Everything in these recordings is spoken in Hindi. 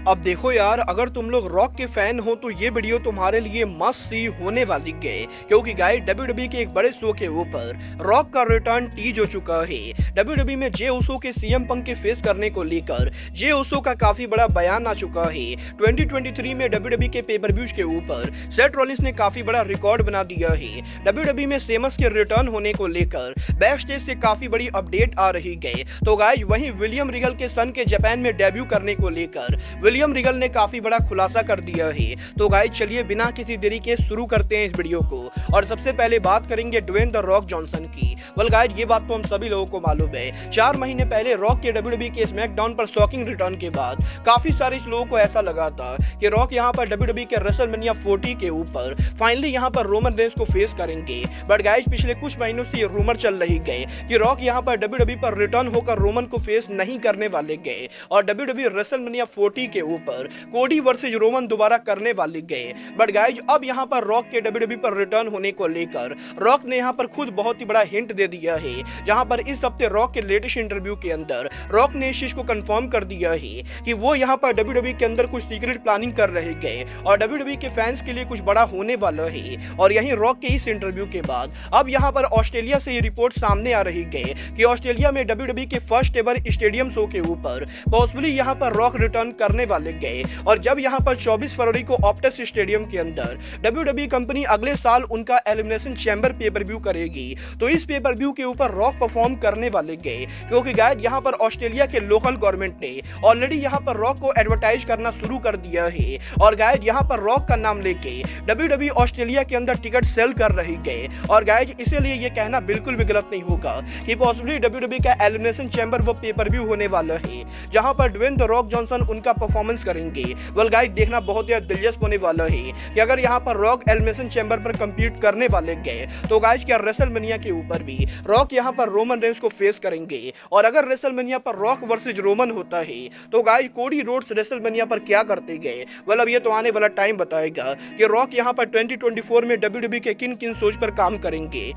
अब देखो यार, अगर तुम लोग रॉक के फैन हो तो ये वीडियो तुम्हारे लिए मस्त सी होने वाली है, क्योंकि गाइस डब्ल्यूडब्ल्यूई के एक बड़े शो के ऊपर रॉक का रिटर्न टीज हो चुका है। डब्ल्यूडब्ल्यूई में जे उसो के सीएम पंक के फेस करने को लेकर जे उसो का काफी बड़ा बयान आ चुका है। 2023 में डब्ल्यूडब्ल्यूई के पेपर व्यूज के ऊपर सेथ रॉलिंस ने काफी बड़ा रिकॉर्ड बना दिया है। डब्ल्यूडब्ल्यूई में सेमस के रिटर्न होने को लेकर बैक स्टेज से काफी बड़ी अपडेट आ रही है। तो गाइस वहीं विलियम रिगल के सन के जापान में डेब्यू करने को लेकर विलियम रिगल ने काफी बड़ा खुलासा कर दिया है। तो गाइस चलिए बिना किसी देरी के शुरू करते हैं इस वीडियो को, और सबसे पहले बात करेंगे ड्वेन द रॉक जॉनसन की। वेल गाइस ये बात तो हम सभी लोगों को मालूम है, 4 महीने पहले रॉक के डब्ल्यूडब्ल्यूई के स्मैकडाउन पर शॉकिंग रिटर्न के बाद काफी सारे लोगों को ऐसा लगा था कि रॉक यहाँ पर डब्ल्यूडब्ल्यूई के रेसलमेनिया 40 के ऊपर फाइनली यहाँ पर रोमन रेंस को फेस करेंगे। बट गाइस पिछले कुछ महीनों से ये रूमर चल रही गए कि रॉक यहाँ पर डब्ल्यूडब्ल्यूई पर रिटर्न होकर रोमन को फेस नहीं करने वाले गए, और डब्ल्यूडब्ल्यूई रेसलमेनिया 40 के ऊपर कोडी वर्सेस रोमन दोबारा करने वाले गए। बट गाइस अब यहाँ पर रॉक के डब्ल्यूडब्ल्यूई पर रिटर्न होने को लेकर रॉक ने यहाँ पर खुद बहुत ही बड़ा हिंट दे दिया है, जहाँ पर इस हफ्ते रॉक के लेटेस्ट इंटरव्यू के अंदर रॉक ने इस चीज को कंफर्म कर दिया है कि वो यहाँ पर डब्ल्यूडब्ल्यूई के अंदर कुछ सीक्रेट प्लानिंग कर रहे गए और डब्ल्यूडब्ल्यूई के फैंस के लिए कुछ बड़ा होने वाला है। और यहीं रॉक के इस इंटरव्यू के बाद अब यहाँ पर ऑस्ट्रेलिया से ये रिपोर्ट सामने आ रही है कि ऑस्ट्रेलिया में डब्ल्यूडब्ल्यूई के फर्स्ट एवर स्टेडियम शो के ऊपर पॉसिबली यहाँ पर रॉक रिटर्न करने वाले गए। और जब यहाँ पर 24 फरवरी को ऑप्टस स्टेडियम के अंदर डब्ल्यूडब्ल्यूई कंपनी अगले साल उनका एलिमिनेशन चैम्बर पेपर व्यू करेगी, तो इस पेपर व्यू के ऊपर रॉक परफॉर्म करने वाले गए, क्योंकि गाइस यहाँ पर ऑस्ट्रेलिया के लोकल गवर्नमेंट ने ऑलरेडी यहाँ पर रॉक को एडवर्टाइज करना शुरू कर दिया है। और गाइस यहाँ पर रॉक का नाम लेके डब्ल्यूडब्ल्यूई ऑस्ट्रेलिया के अंदर टिकट सेल कर रही गए। और गाइस इसीलिए ये कहना बिल्कुल भी गलत नहीं होगा कि पॉसिबली डब्ल्यूडब्ल्यूई का एलिमिनेशन चैम्बर वो पेपर व्यू होने वाला है, जहां पर ड्वेन द रॉक जॉनसन उनका परफॉर्मेंस करेंगे। वेल गाइस देखना बहुत ही दिलचस्प होने वाला है कि अगर यहाँ पर रॉक एलिमिनेशन चैम्बर पर कम्पीट करने वाले गए तो गाइस क्या रेसलमेनिया के ऊपर भी रॉक यहाँ पर रोमन रेंस को फेस करेंगे। और अगर रेसलमेनिया पर रॉक वर्सेस रोमन होता है तो गाइस कोडी रोड्स रेसलमेनिया पर क्या करते गए, वेल अब ये तो आने वाला टाइम बताएगा कि रॉक यहाँ पर 2024 में डब्ल्यूडब्ल्यूई के किन किन शोज पर काम करेंगे।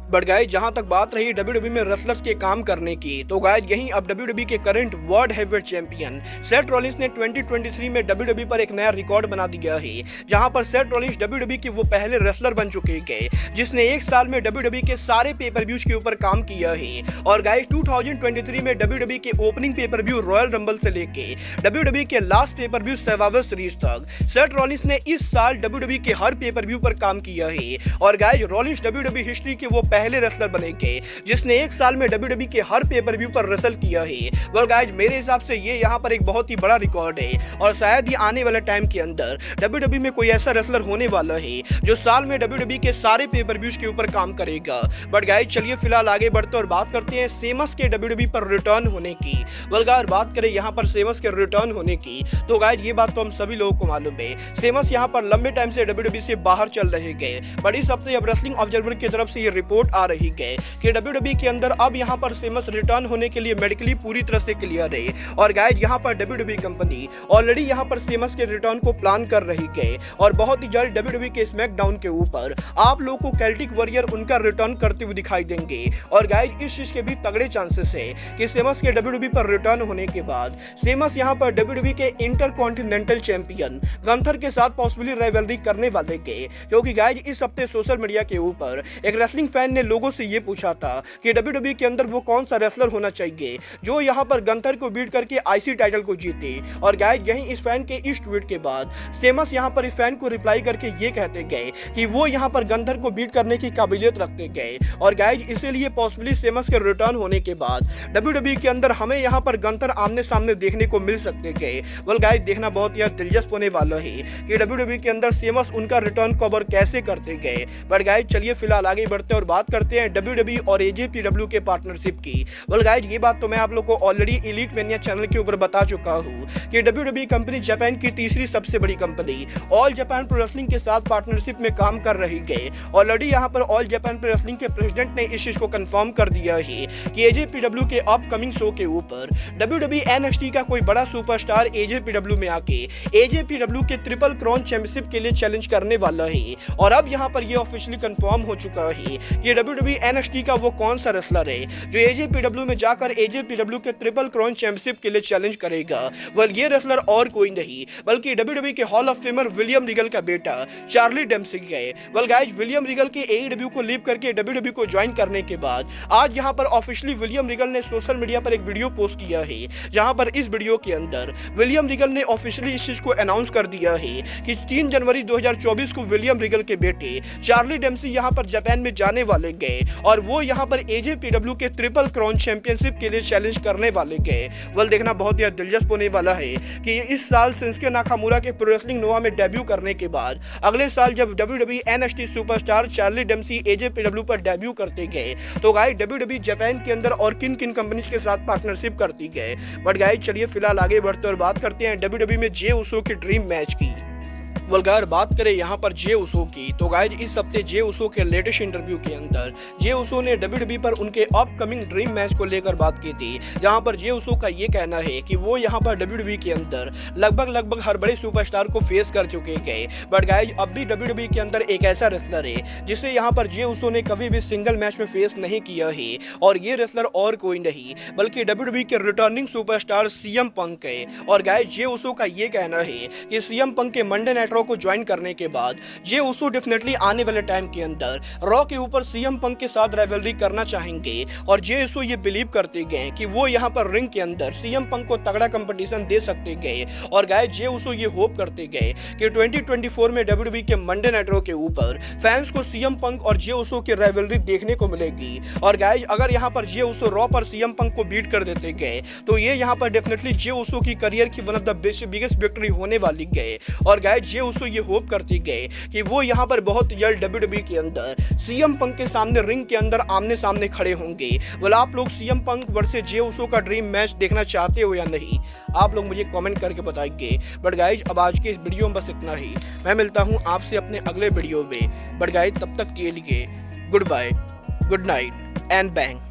बट गाइस जहां तक बात रही डब्ल्यूडब्ल्यूई में रेसलर्स के काम करने की, तो गाइस यहीं अब डब्ल्यूडब्ल्यूई के current world heavyweight champion Seth Rollins ने 2023 में डब्ल्यूडब्ल्यूई पर एक नया रिकॉर्ड बना दिया है, जहां पर सेथ रॉलिंस डब्ल्यूडब्ल्यूई के वो पहले रेसलर बन चुके हैं जिसने एक साल में डब्ल्यूडब्ल्यूई के सारे पेपर व्यूज के ऊपर काम किया है। और गाइस 2023 में डब्ल्यूडब्ल्यूई के opening pay per view royal rumble से लेके डब्ल्यूडब्ल्यूई के last pay per view survivor series तक सेथ रॉलिंस ने इस साल डब्ल्यूडब्ल्यूई के हर पेपर व्यू पर काम किया है। और गाइस रॉलिंस डब्ल्यूडब्ल्यूई हिस्ट्री के वो पहले रेसलर बनेंगे जिसने एक साल में डब्ल्यूडब्ल्यूई के हर पेपर व्यू पर रेसल किया है। वेल गाइस मेरे हिसाब से ये यहाँ पर एक बहुत ही बड़ा रिकॉर्ड है, और शायद ये आने वाले टाइम के अंदर डब्ल्यूडब्ल्यूई में कोई ऐसा रेसलर होने वाला है जो साल में डब्ल्यूडब्ल्यूई के सारे पेपर व्यूज के ऊपर काम करेगा। बट गाइस चलिए फिलहाल आगे बढ़ते और बात करते हैं सेमस के डब्ल्यूडब्ल्यूई पर रिटर्न होने की। वेल गाइस बात करें यहाँ पर सेमस के रिटर्न होने की, तो गाइस ये बात तो हम सभी लोगों को मालूम है, सेमस यहाँ पर लंबे टाइम से डब्ल्यूडब्ल्यूई से बाहर चल रहे गए। बट इस हफ्ते अब रेसलिंग ऑब्जर्वर की तरफ से ये रिपोर्ट आ रही है कि डब्ल्यूडब्ल्यूई के अंदर अब यहाँ पर सेमस रिटर्न होने के लिए मेडिकली पूरी तरह से क्लियर है। और गाइस यहाँ पर डब्ल्यूडब्ल्यूई कंपनी ऑलरेडी यहाँ पर सेमस के रिटर्न को प्लान कर रही है, और बहुत ही जल्द डब्ल्यूडब्ल्यूई के स्मैकडाउन के ऊपर आप लोगों को केल्टिक वॉरियर उनका रिटर्न करते हुए दिखाई देंगे। और गाइस इस चीज के भी तगड़े चांसेस है कि सेमस के डब्ल्यूडब्ल्यूई पर रिटर्न होने के बाद सेमस यहाँ पर डब्ल्यूडब्ल्यूई के इंटरकॉन्टिनेंटल चैंपियन गंथर के साथ पॉसिबली राइवलरी करने वाले गए, क्योंकि गाइस इस हफ्ते सोशल मीडिया के ऊपर एक रेसलिंग फैन ने लोगों से ये पूछा था कि डब्ल्यूडब्ल्यूई के अंदर वो कौन सा रेसलर होना चाहिए जो यहाँ पर गंथर को बीट करके आईसी टाइटल को जीते। और गाइस यहीं इस फैन के इस ट्वीट के बाद सेमस यहाँ पर इस फैन को रिप्लाई करके ये कहते गए कि वो यहाँ पर गंथर को बीट करने की काबिलियत रखते गए। और गाइस इसीलिए पॉसिबली सेमस के रिटर्न होने के बाद डब्ल्यूडब्ल्यूई के अंदर हमें यहाँ पर गंथर आमने सामने देखने को मिल सकते गए। वेल गाइस देखना बहुत ही दिलचस्प होने वाला है कि डब्ल्यूडब्ल्यूई के अंदर सेमस उनका रिटर्न कवर कैसे करते गए। बट गाइस चलिए फिलहाल आगे बढ़ते और बात करते हैं डब्ल्यूडब्ल्यूई और एजेपीडब्ल्यू के पार्टनरशिप की। वेल गाइस ये बात तो मैं आप लोग को ऑलरेडी एलीट मेनिया चैनल के ऊपर बता चुका हूँ कि डब्ल्यूडब्ल्यूई कंपनी जापान की तीसरी सबसे बड़ी company all Japan pro wrestling के साथ पार्टनरशिप में काम कर रही है। ऑलरेडी यहाँ पर ऑल जापान प्रो रेसलिंग के प्रेसिडेंट ने इस चीज को कंफर्म कर दिया है कि एजेपीडब्ल्यू के अपकमिंग शो के ऊपर डब्ल्यूडब्ल्यूई एनएक्सटी का कोई बड़ा सुपरस्टार एजेपीडब्ल्यू में आके एजेपीडब्ल्यू के ट्रिपल क्राउन चैंपियनशिप के लिए चैलेंज करने वाला है। और अब यहाँ पर यह ऑफिशियली कंफर्म हो चुका है कि WWE NXT का वो कौन सा रेसलर है जो AJPW में जाकर AJPW के ट्रिपल क्राउन चैंपियनशिप के लिए चैलेंज करेगा। वेल ये रेसलर और कोई नहीं बल्कि WWE के hall of famer William Regal का बेटा चार्ली डेम्सी है। वेल गाइज विलियम रीगल के AEW को लीव करके WWE को ज्वाइन करने के बाद आज यहाँ पर ऑफिशियली विलियम रीगल ने सोशल मीडिया पर एक वीडियो पोस्ट किया है, जहां पर इस वीडियो के अंदर विलियम रीगल ने ऑफिशियली इस चीज को अनाउंस कर दिया है कि 3 जनवरी 2024 को विलियम रीगल के बेटे चार्ली डेम्सी यहां पर जापान में जाने वाले गए और वो यहां पर AJPW के ट्रिपल क्राउन चैंपियनशिप के लिए चैलेंज करने वाले गए। वेल देखना बहुत ही दिलचस्प होने वाला है कि इस साल शिंसुके नाकामुरा के प्रो रेसलिंग नोवा में डेब्यू करने के बाद अगले साल जब WWE NXT superstar Charlie Dempsey AJPW पर डेब्यू करते गए तो गाइस WWE जापान के अंदर और किन किन कंपनीज के साथ पार्टनरशिप करती गए। बट गाइस चलिए फिलहाल आगे बढ़ते और बात करते हैं WWE में जे उसो के ड्रीम मैच की। वल्गार बात करें यहाँ पर जे उसो की तो गाइज इस हफ्ते जे उसो के लेटेस्ट इंटरव्यू के अंदर जे उसो ने WWE पर उनके अपकमिंग ड्रीम मैच को लेकर बात की थी, जहाँ पर जे उसो का ये कहना है कि वो यहाँ पर WWE के अंदर लगभग हर बड़े सुपरस्टार को फेस कर चुके गए। बट गाइज अब भी WWE के अंदर एक ऐसा रेसलर है जिसे यहाँ पर जे उसो ने कभी भी सिंगल मैच में फेस नहीं किया है और ये रेसलर और कोई नहीं बल्कि WWE के रिटर्निंग सुपरस्टार CM पंक है। और गाइज जे उसो का ये कहना है कि CM पंक के मंडे नाइट को ज्वाइन करने के बाद जे उसो डेफिनेटली आने वाले टाइम के अंदर रॉ के ऊपर CM पंक के साथ राइवलरी करना चाहेंगे और जे उसो ये बिलीव करते गए कि वो यहाँ पर रिंग के अंदर CM पंक को तगड़ा कंपटीशन दे सकते गए। और गाइस जे उसो ये होप करते गए कि 2024 में WWE के मंडे नाइट रॉ के ऊपर फैंस को CM पंक और जे उसो की राइवलरी देखने को मिलेगी। और गाइस अगर यहाँ पर जे उसो रॉ पर CM पंक को बीट कर देते गए तो ये यहाँ पर डेफिनेटली जे उसो की करियर की one of the biggest victory होने वाली गए। और गाइस जे उसो ये होप करते गए कि वो यहाँ पर बहुत जल्द WWE के अंदर CM पंक के सामने रिंग के अंदर आमने सामने खड़े होंगे। बोला आप लोग CM पंक वर्सेस जे उसो का ड्रीम मैच देखना चाहते हो या नहीं, आप लोग मुझे कमेंट करके बताइए। बट गाइज अब आज के इस वीडियो में बस इतना ही, मैं मिलता हूँ आपसे अपने अगले वीडियो में। बट गाइज तब तक के लिए goodbye, good night and bang.